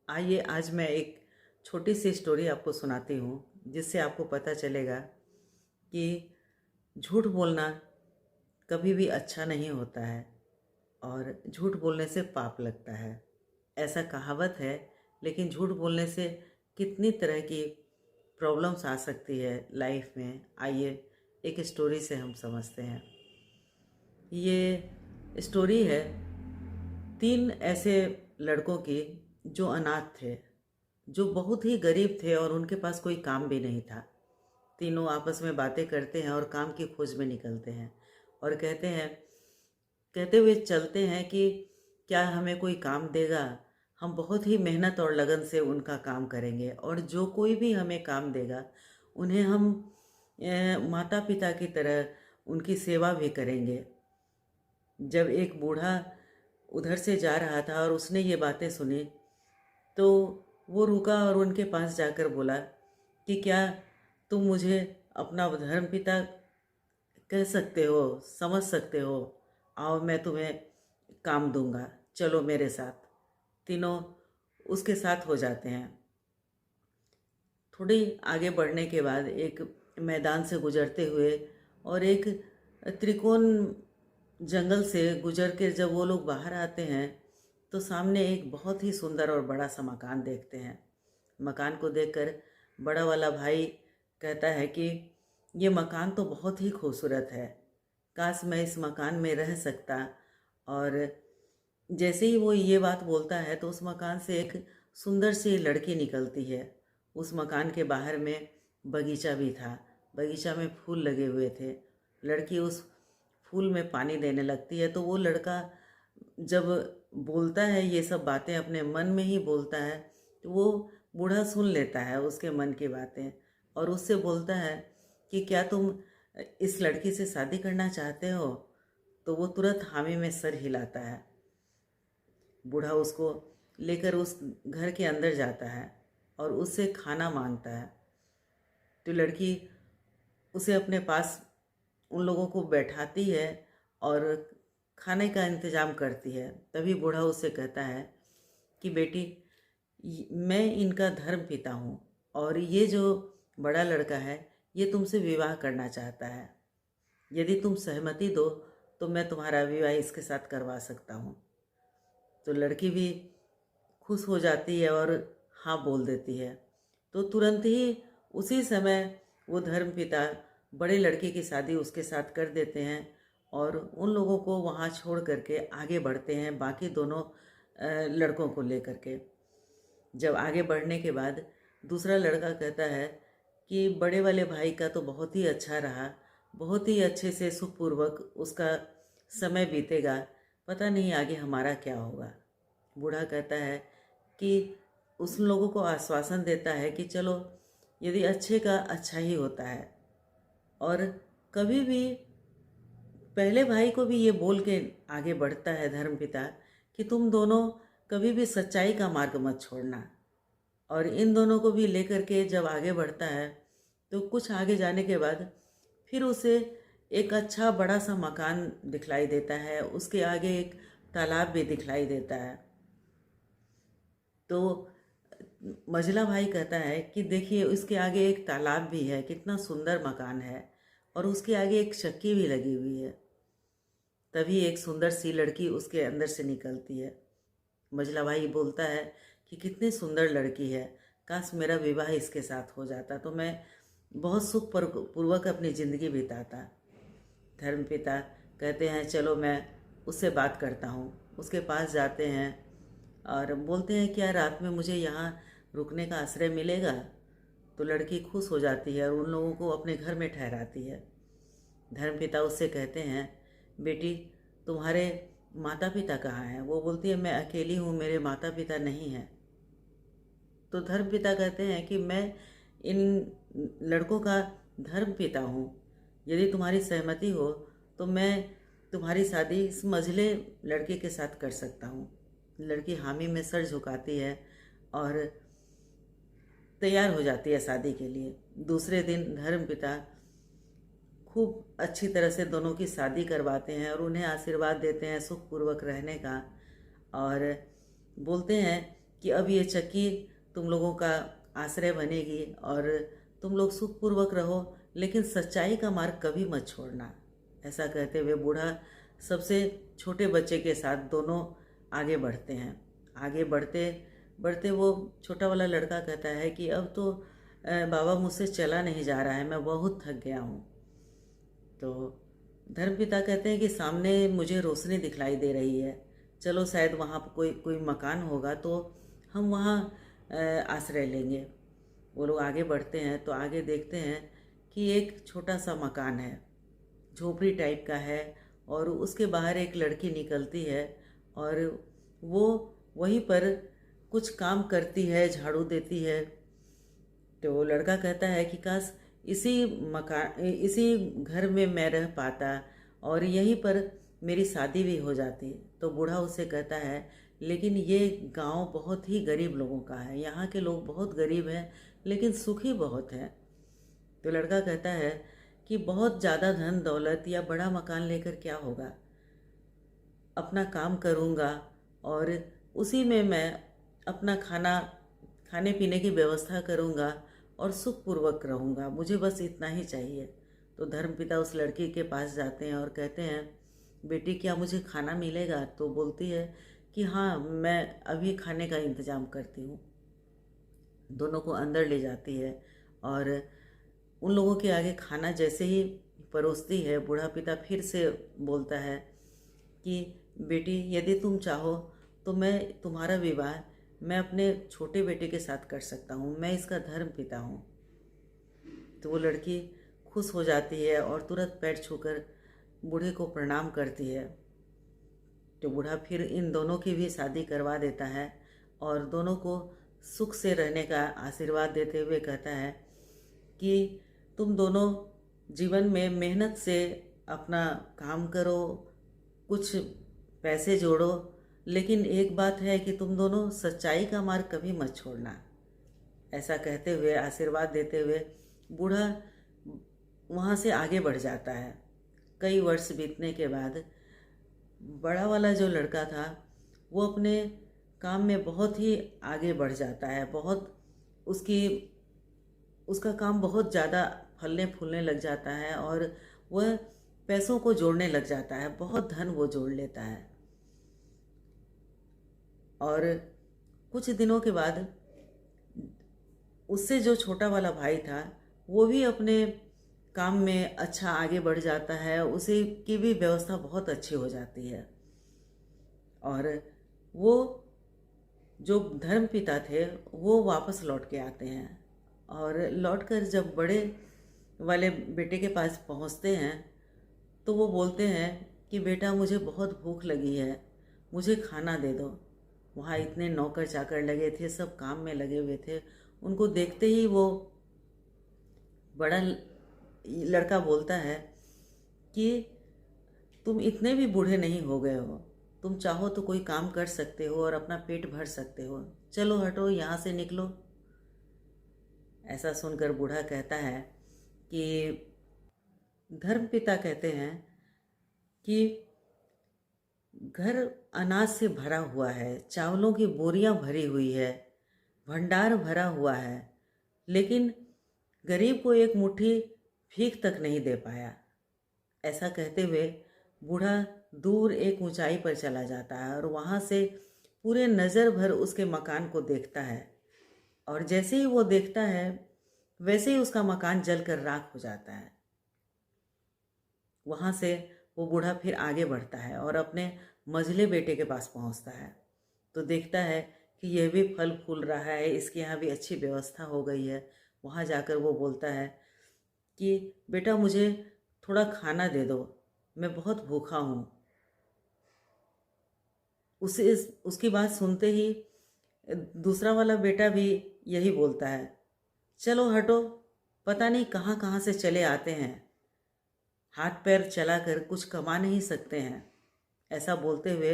आइए आज मैं एक छोटी सी स्टोरी आपको सुनाती हूँ जिससे आपको पता चलेगा कि झूठ बोलना कभी भी अच्छा नहीं होता है और झूठ बोलने से पाप लगता है। ऐसा कहावत है, लेकिन झूठ बोलने से कितनी तरह की प्रॉब्लम्स आ सकती है लाइफ में। आइए एक स्टोरी से हम समझते हैं। ये स्टोरी है 3 ऐसे लड़कों की जो अनाथ थे, जो बहुत ही गरीब थे और उनके पास कोई काम भी नहीं था। तीनों आपस में बातें करते हैं और काम की खोज में निकलते हैं और कहते हुए चलते हैं कि क्या हमें कोई काम देगा। हम बहुत ही मेहनत और लगन से उनका काम करेंगे और जो कोई भी हमें काम देगा उन्हें हम माता पिता की तरह उनकी सेवा भी करेंगे। जब एक बूढ़ा उधर से जा रहा था और उसने ये बातें सुनी, तो वो रुका और उनके पास जाकर बोला कि क्या तुम मुझे अपना धर्मपिता कह सकते हो, समझ सकते हो? आओ मैं तुम्हें काम दूंगा, चलो मेरे साथ। तीनों उसके साथ हो जाते हैं। थोड़ी आगे बढ़ने के बाद एक मैदान से गुजरते हुए और एक त्रिकोण जंगल से गुजर के जब वो लोग बाहर आते हैं, तो सामने एक बहुत ही सुंदर और बड़ा सा मकान देखते हैं। मकान को देखकर बड़ा वाला भाई कहता है कि ये मकान तो बहुत ही खूबसूरत है, काश मैं इस मकान में रह सकता। और जैसे ही वो ये बात बोलता है तो उस मकान से एक सुंदर सी लड़की निकलती है। उस मकान के बाहर में बगीचा भी था, बगीचा में फूल लगे हुए थे। लड़की उस फूल में पानी देने लगती है, तो वो लड़का जब बोलता है ये सब बातें, अपने मन में ही बोलता है, तो वो बूढ़ा सुन लेता है उसके मन की बातें और उससे बोलता है कि क्या तुम इस लड़की से शादी करना चाहते हो? तो वो तुरंत हामी में सर हिलाता है। बूढ़ा उसको लेकर उस घर के अंदर जाता है और उससे खाना मांगता है। तो लड़की उसे अपने पास उन लोगों को बैठाती है और खाने का इंतज़ाम करती है। तभी बूढ़ा उससे कहता है कि बेटी, मैं इनका धर्म पिता हूँ और ये जो बड़ा लड़का है ये तुमसे विवाह करना चाहता है। यदि तुम सहमति दो तो मैं तुम्हारा विवाह इसके साथ करवा सकता हूँ। तो लड़की भी खुश हो जाती है और हाँ बोल देती है। तो तुरंत ही उसी समय वो धर्मपिता बड़े लड़के की शादी उसके साथ कर देते हैं और उन लोगों को वहाँ छोड़ करके आगे बढ़ते हैं बाकी दोनों लड़कों को लेकर के। जब आगे बढ़ने के बाद दूसरा लड़का कहता है कि बड़े वाले भाई का तो बहुत ही अच्छा रहा, बहुत ही अच्छे से सुखपूर्वक उसका समय बीतेगा, पता नहीं आगे हमारा क्या होगा। बूढ़ा कहता है कि उस लोगों को आश्वासन देता है कि चलो, यदि अच्छे का अच्छा ही होता है। और कभी भी पहले भाई को भी ये बोल के आगे बढ़ता है धर्मपिता कि तुम दोनों कभी भी सच्चाई का मार्ग मत छोड़ना। और इन दोनों को भी लेकर के जब आगे बढ़ता है तो कुछ आगे जाने के बाद फिर उसे एक अच्छा बड़ा सा मकान दिखलाई देता है, उसके आगे एक तालाब भी दिखलाई देता है। तो मझला भाई कहता है कि देखिए उसके आगे एक तालाब भी है, कितना सुंदर मकान है, और उसके आगे एक चक्की भी लगी हुई है। तभी एक सुंदर सी लड़की उसके अंदर से निकलती है। मझला भाई बोलता है कि कितनी सुंदर लड़की है, काश मेरा विवाह इसके साथ हो जाता तो मैं बहुत सुख पूर्वक अपनी ज़िंदगी बिताता। धर्मपिता कहते हैं चलो मैं उससे बात करता हूँ। उसके पास जाते हैं और बोलते हैं क्या रात में मुझे यहाँ रुकने का आश्रय मिलेगा? तो लड़की खुश हो जाती है और उन लोगों को अपने घर में ठहराती है। धर्मपिता उससे कहते हैं बेटी, तुम्हारे माता पिता कहाँ हैं? वो बोलती है मैं अकेली हूँ, मेरे माता पिता नहीं हैं। तो धर्मपिता कहते हैं कि मैं इन लड़कों का धर्मपिता हूँ, यदि तुम्हारी सहमति हो तो मैं तुम्हारी शादी इस मझले लड़के के साथ कर सकता हूँ। लड़की हामी में सर झुकाती है और तैयार हो जाती है शादी के लिए। दूसरे दिन धर्मपिता खूब अच्छी तरह से दोनों की शादी करवाते हैं और उन्हें आशीर्वाद देते हैं सुखपूर्वक रहने का, और बोलते हैं कि अब ये चक्की तुम लोगों का आश्रय बनेगी और तुम लोग सुखपूर्वक रहो, लेकिन सच्चाई का मार्ग कभी मत छोड़ना। ऐसा कहते हुए बूढ़ा सबसे छोटे बच्चे के साथ दोनों आगे बढ़ते हैं। आगे बढ़ते बढ़ते वो छोटा वाला लड़का कहता है कि अब तो बाबा मुझसे चला नहीं जा रहा है, मैं बहुत थक गया हूँ। तो धर्मपिता कहते हैं कि सामने मुझे रोशनी दिखलाई दे रही है, चलो शायद वहाँ पर कोई कोई मकान होगा तो हम वहाँ आश्रय लेंगे। वो लोग आगे बढ़ते हैं तो आगे देखते हैं कि एक छोटा सा मकान है, झोपड़ी टाइप का है, और उसके बाहर एक लड़की निकलती है और वो वहीं पर कुछ काम करती है, झाड़ू देती है। तो लड़का कहता है कि काश इसी घर में मैं रह पाता और यहीं पर मेरी शादी भी हो जाती। तो बूढ़ा उससे कहता है लेकिन ये गांव बहुत ही गरीब लोगों का है, यहाँ के लोग बहुत गरीब हैं लेकिन सुखी बहुत हैं। तो लड़का कहता है कि बहुत ज़्यादा धन दौलत या बड़ा मकान लेकर क्या होगा, अपना काम करूँगा और उसी में मैं अपना खाने पीने की व्यवस्था करूँगा और सुखपूर्वक रहूँगा, मुझे बस इतना ही चाहिए। तो धर्मपिता उस लड़की के पास जाते हैं और कहते हैं बेटी क्या मुझे खाना मिलेगा? तो बोलती है कि हाँ, मैं अभी खाने का इंतज़ाम करती हूँ। दोनों को अंदर ले जाती है और उन लोगों के आगे खाना जैसे ही परोसती है, बूढ़ा पिता फिर से बोलता है कि बेटी यदि तुम चाहो तो तुम्हारा विवाह मैं अपने छोटे बेटे के साथ कर सकता हूँ, मैं इसका धर्म पिता हूँ। तो वो लड़की खुश हो जाती है और तुरंत पैर छूकर बूढ़े को प्रणाम करती है। तो बूढ़ा फिर इन दोनों की भी शादी करवा देता है और दोनों को सुख से रहने का आशीर्वाद देते हुए कहता है कि तुम दोनों जीवन में मेहनत से अपना काम करो, कुछ पैसे जोड़ो, लेकिन एक बात है कि तुम दोनों सच्चाई का मार्ग कभी मत छोड़ना। ऐसा कहते हुए आशीर्वाद देते हुए बूढ़ा वहाँ से आगे बढ़ जाता है। कई वर्ष बीतने के बाद बड़ा वाला जो लड़का था वो अपने काम में बहुत ही आगे बढ़ जाता है, उसका काम बहुत ज़्यादा फलने फूलने लग जाता है और वह पैसों को जोड़ने लग जाता है, बहुत धन वो जोड़ लेता है। और कुछ दिनों के बाद उससे जो छोटा वाला भाई था वो भी अपने काम में अच्छा आगे बढ़ जाता है, उसे की भी व्यवस्था बहुत अच्छी हो जाती है। और वो जो धर्म पिता थे वो वापस लौट के आते हैं और लौटकर जब बड़े वाले बेटे के पास पहुंचते हैं तो वो बोलते हैं कि बेटा मुझे बहुत भूख लगी है, मुझे खाना दे दो। वहाँ इतने नौकर चाकर लगे थे, सब काम में लगे हुए थे। उनको देखते ही वो बड़ा लड़का बोलता है कि तुम इतने भी बूढ़े नहीं हो गए हो, तुम चाहो तो कोई काम कर सकते हो और अपना पेट भर सकते हो, चलो हटो यहाँ से निकलो। ऐसा सुनकर बूढ़ा कहता है कि धर्मपिता कहते हैं कि घर अनाज से भरा हुआ है, चावलों की बोरियां भरी हुई है, भंडार भरा हुआ है, लेकिन गरीब को एक मुट्ठी भीख तक नहीं दे पाया। ऐसा कहते हुए बूढ़ा दूर एक ऊंचाई पर चला जाता है और वहाँ से पूरे नज़र भर उसके मकान को देखता है और जैसे ही वो देखता है वैसे ही उसका मकान जलकर राख हो जाता है। वहाँ से वो बूढ़ा फिर आगे बढ़ता है और अपने मझले बेटे के पास पहुँचता है तो देखता है कि यह भी फल फूल रहा है, इसके यहाँ भी अच्छी व्यवस्था हो गई है। वहाँ जाकर वो बोलता है कि बेटा मुझे थोड़ा खाना दे दो, मैं बहुत भूखा हूँ। उसकी बात सुनते ही दूसरा वाला बेटा भी यही बोलता है, चलो हटो, पता नहीं कहाँ कहाँ से चले आते हैं, हाथ पैर चलाकर कुछ कमा नहीं सकते हैं। ऐसा बोलते हुए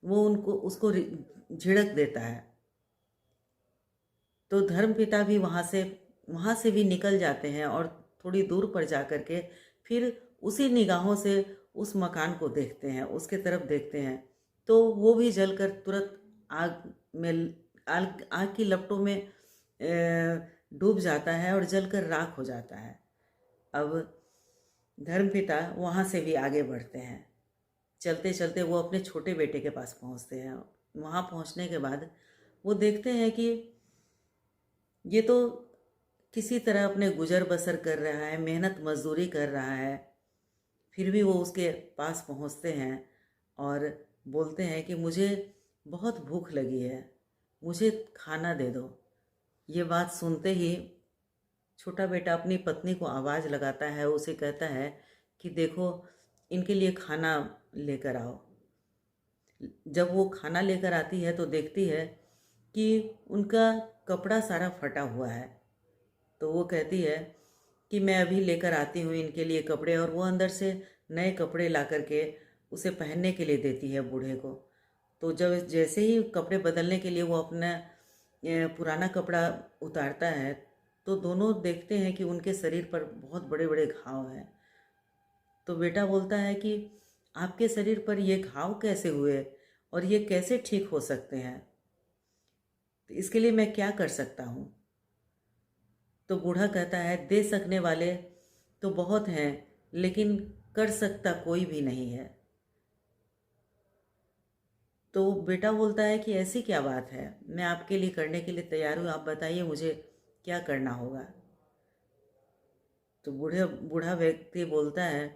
वो उसको झिड़क देता है। तो धर्मपिता भी वहाँ से भी निकल जाते हैं और थोड़ी दूर पर जा कर के फिर उसी निगाहों से उस मकान को देखते हैं, उसके तरफ देखते हैं, तो वो भी जलकर तुरंत आग में आग आग की लपटों में डूब जाता है और जलकर राख हो जाता है। अब धर्मपिता वहाँ से भी आगे बढ़ते हैं। चलते चलते वो अपने छोटे बेटे के पास पहुँचते हैं। वहाँ पहुँचने के बाद वो देखते हैं कि ये तो किसी तरह अपने गुजर बसर कर रहा है, मेहनत मजदूरी कर रहा है। फिर भी वो उसके पास पहुँचते हैं और बोलते हैं कि मुझे बहुत भूख लगी है, मुझे खाना दे दो। ये बात सुनते ही छोटा बेटा अपनी पत्नी को आवाज़ लगाता है, उसे कहता है कि देखो, इनके लिए खाना लेकर आओ। जब वो खाना लेकर आती है तो देखती है कि उनका कपड़ा सारा फटा हुआ है। तो वो कहती है कि मैं अभी लेकर आती हूँ इनके लिए कपड़े, और वो अंदर से नए कपड़े ला कर के उसे पहनने के लिए देती है बूढ़े को। तो जब जैसे ही कपड़े बदलने के लिए वो अपना पुराना कपड़ा उतारता है, तो दोनों देखते हैं कि उनके शरीर पर बहुत बड़े बड़े घाव हैं। तो बेटा बोलता है कि आपके शरीर पर ये घाव कैसे हुए और ये कैसे ठीक हो सकते हैं, तो इसके लिए मैं क्या कर सकता हूँ। तो बूढ़ा कहता है, दे सकने वाले तो बहुत हैं, लेकिन कर सकता कोई भी नहीं है। तो बेटा बोलता है कि ऐसी क्या बात है, मैं आपके लिए करने के लिए तैयार हूँ, आप बताइए मुझे क्या करना होगा। तो बूढ़ा व्यक्ति बोलता है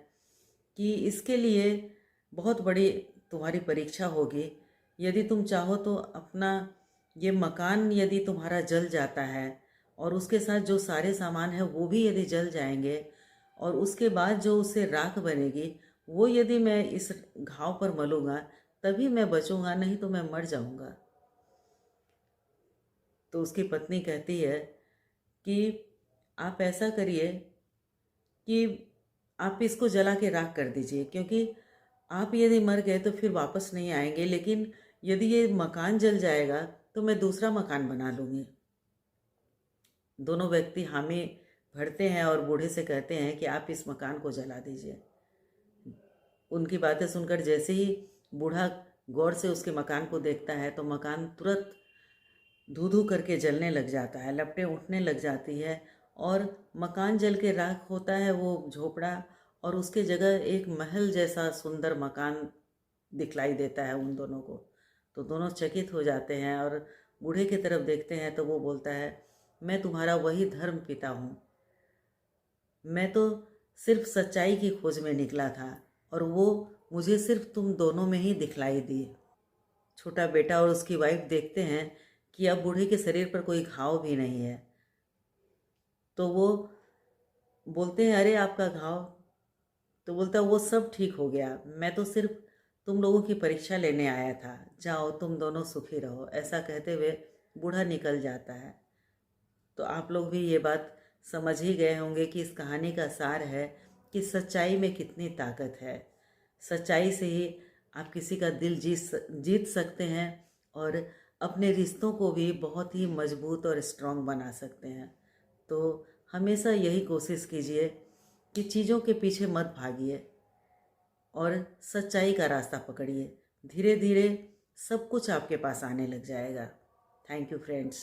कि इसके लिए बहुत बड़ी तुम्हारी परीक्षा होगी। यदि तुम चाहो तो अपना ये मकान यदि तुम्हारा जल जाता है और उसके साथ जो सारे सामान है वो भी यदि जल जाएंगे, और उसके बाद जो उससे राख बनेगी वो यदि मैं इस घाव पर मलूँगा तभी मैं बचूँगा, नहीं तो मैं मर जाऊँगा। तो उसकी पत्नी कहती है कि आप ऐसा करिए कि आप इसको जला के राख कर दीजिए, क्योंकि आप यदि मर गए तो फिर वापस नहीं आएंगे, लेकिन यदि ये मकान जल जाएगा तो मैं दूसरा मकान बना लूँगी। दोनों व्यक्ति हामी भरते हैं और बूढ़े से कहते हैं कि आप इस मकान को जला दीजिए। उनकी बातें सुनकर जैसे ही बूढ़ा गौर से उसके मकान को देखता है तो मकान तुरंत धू धू करके जलने लग जाता है, लपटें उठने लग जाती है और मकान जल के राख होता है वो झोपड़ा, और उसके जगह एक महल जैसा सुंदर मकान दिखलाई देता है उन दोनों को। तो दोनों चकित हो जाते हैं और बूढ़े की तरफ देखते हैं तो वो बोलता है, मैं तुम्हारा वही धर्म पिता हूँ, मैं तो सिर्फ सच्चाई की खोज में निकला था और वो मुझे सिर्फ तुम दोनों में ही दिखलाई दी। छोटा बेटा और उसकी वाइफ देखते हैं कि अब बूढ़े के शरीर पर कोई घाव भी नहीं है। तो वो बोलते हैं, अरे आपका घाव? तो बोलता है, वो सब ठीक हो गया, मैं तो सिर्फ तुम लोगों की परीक्षा लेने आया था, जाओ तुम दोनों सुखी रहो। ऐसा कहते हुए बूढ़ा निकल जाता है। तो आप लोग भी ये बात समझ ही गए होंगे कि इस कहानी का सार है कि सच्चाई में कितनी ताकत है। सच्चाई से ही आप किसी का दिल जीत सकते हैं और अपने रिश्तों को भी बहुत ही मजबूत और स्ट्रॉन्ग बना सकते हैं। तो हमेशा यही कोशिश कीजिए कि चीज़ों के पीछे मत भागिए और सच्चाई का रास्ता पकड़िए। धीरे धीरे सब कुछ आपके पास आने लग जाएगा। Thank you friends.